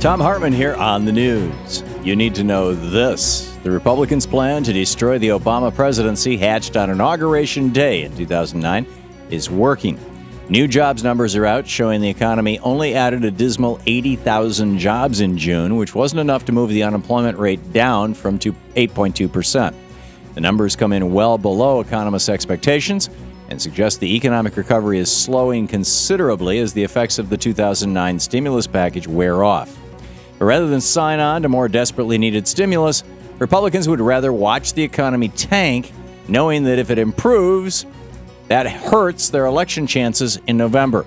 Thom Hartmann here on the news. You need to know this. The Republicans' plan to destroy the Obama presidency, hatched on Inauguration Day in 2009, is working. New jobs numbers are out, showing the economy only added a dismal 80,000 jobs in June, which wasn't enough to move the unemployment rate down from 8.2%. The numbers come in well below economists' expectations and suggest the economic recovery is slowing considerably as the effects of the 2009 stimulus package wear off. But rather than sign on to more desperately needed stimulus, Republicans would rather watch the economy tank, knowing that if it improves, that hurts their election chances in November.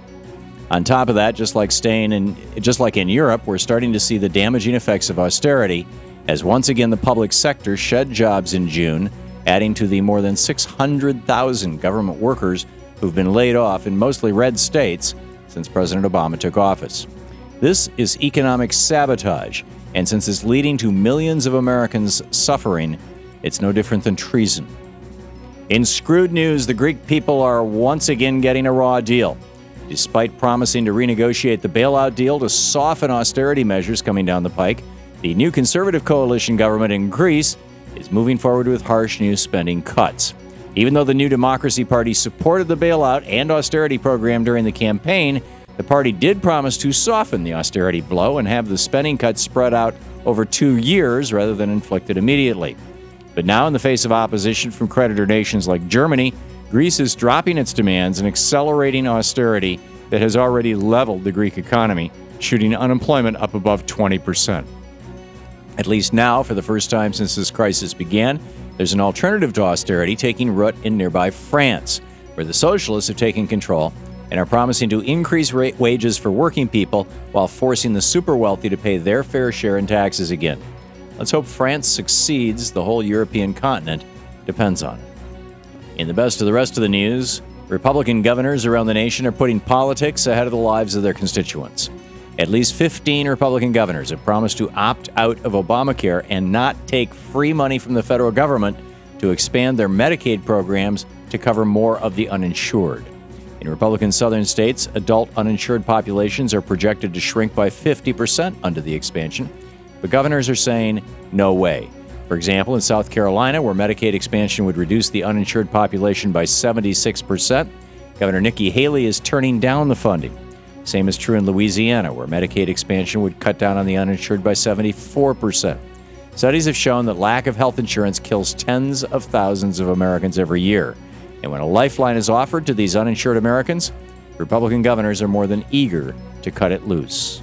On top of that, just like in Europe, we're starting to see the damaging effects of austerity as once again the public sector shed jobs in June, adding to the more than 600,000 government workers who've been laid off in mostly red states since President Obama took office. This is economic sabotage, and since it's leading to millions of Americans suffering, it's no different than treason. In screwed news, the Greek people are once again getting a raw deal. Despite promising to renegotiate the bailout deal to soften austerity measures coming down the pike, the new conservative coalition government in Greece is moving forward with harsh new spending cuts. Even though the New Democracy Party supported the bailout and austerity program during the campaign, the party did promise to soften the austerity blow and have the spending cuts spread out over 2 years rather than inflicted immediately. But now, in the face of opposition from creditor nations like Germany, Greece is dropping its demands and accelerating austerity that has already leveled the Greek economy, shooting unemployment up above 20%. At least now, for the first time since this crisis began, there's an alternative to austerity taking root in nearby France, where the socialists have taken control and are promising to increase wages for working people while forcing the super wealthy to pay their fair share in taxes again. Let's hope France succeeds. The whole European continent depends on it. In the best of the rest of the news, Republican governors around the nation are putting politics ahead of the lives of their constituents. At least 15 Republican governors have promised to opt out of Obamacare and not take free money from the federal government to expand their Medicaid programs to cover more of the uninsured. In Republican southern states, adult uninsured populations are projected to shrink by 50% under the expansion, but governors are saying no way. For example, in South Carolina, where Medicaid expansion would reduce the uninsured population by 76%, Governor Nikki Haley is turning down the funding. Same is true in Louisiana, where Medicaid expansion would cut down on the uninsured by 74%. Studies have shown that lack of health insurance kills tens of thousands of Americans every year. And when a lifeline is offered to these uninsured Americans, Republican governors are more than eager to cut it loose.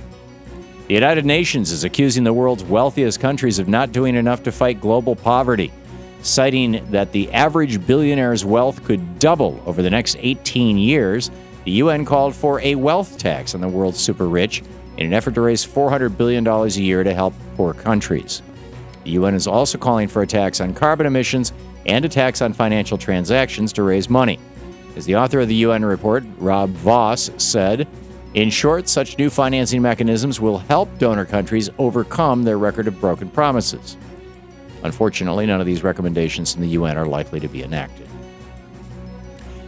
The United Nations is accusing the world's wealthiest countries of not doing enough to fight global poverty, citing that the average billionaire's wealth could double over the next 18 years. The UN called for a wealth tax on the world's super rich in an effort to raise $400 billion a year to help poor countries. The UN is also calling for a tax on carbon emissions and a tax on financial transactions to raise money. As the author of the UN report, Rob Voss, said, in short, such new financing mechanisms will help donor countries overcome their record of broken promises. Unfortunately, none of these recommendations from the UN are likely to be enacted.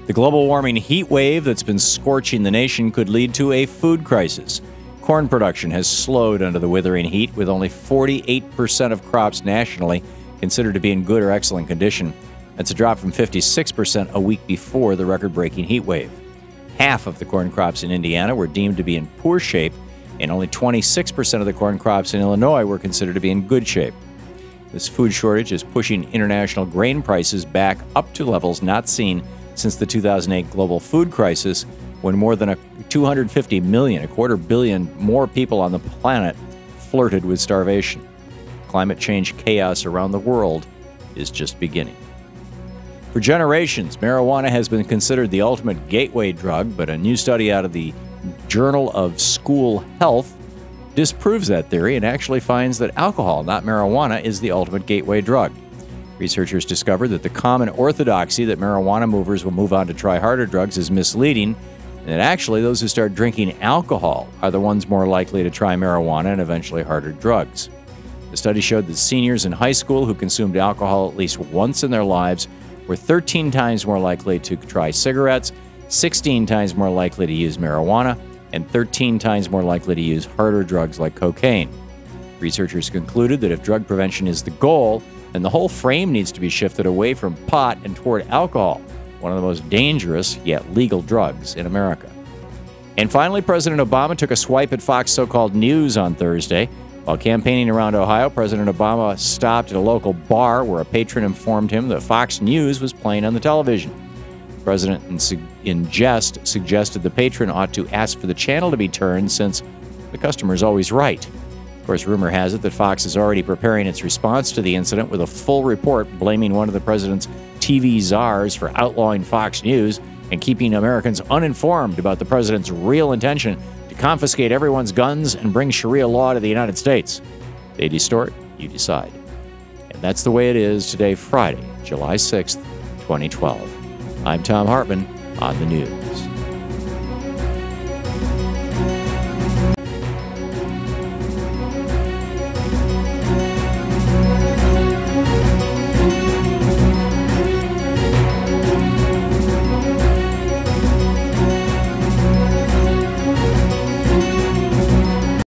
The global warming heat wave that's been scorching the nation could lead to a food crisis. Corn production has slowed under the withering heat, with only 48% of crops nationally considered to be in good or excellent condition. That's a drop from 56% a week before the record-breaking heat wave. Half of the corn crops in Indiana were deemed to be in poor shape, and only 26% of the corn crops in Illinois were considered to be in good shape. This food shortage is pushing international grain prices back up to levels not seen since the 2008 global food crisis, when more than 250 million, a quarter billion more people on the planet flirted with starvation. Climate change chaos around the world is just beginning. For generations, marijuana has been considered the ultimate gateway drug, but a new study out of the Journal of School Health disproves that theory and actually finds that alcohol, not marijuana, is the ultimate gateway drug. Researchers discovered that the common orthodoxy that marijuana movers will move on to try harder drugs is misleading, and that actually those who start drinking alcohol are the ones more likely to try marijuana and eventually harder drugs. The study showed that seniors in high school who consumed alcohol at least once in their lives were 13 times more likely to try cigarettes, 16 times more likely to use marijuana, and 13 times more likely to use harder drugs like cocaine. Researchers concluded that if drug prevention is the goal, then the whole frame needs to be shifted away from pot and toward alcohol, one of the most dangerous yet legal drugs in America. And finally, President Obama took a swipe at Fox so-called news on Thursday. While campaigning around Ohio, President Obama stopped at a local bar where a patron informed him that Fox News was playing on the television. The president, in jest, suggested the patron ought to ask for the channel to be turned since the customer is always right. Of course, rumor has it that Fox is already preparing its response to the incident with a full report blaming one of the president's TV czars for outlawing Fox News and keeping Americans uninformed about the president's real intention to confiscate everyone's guns and bring Sharia law to the United States. They distort, you decide. And that's the way it is today, Friday, July 6th, 2012. I'm Thom Hartmann on the news.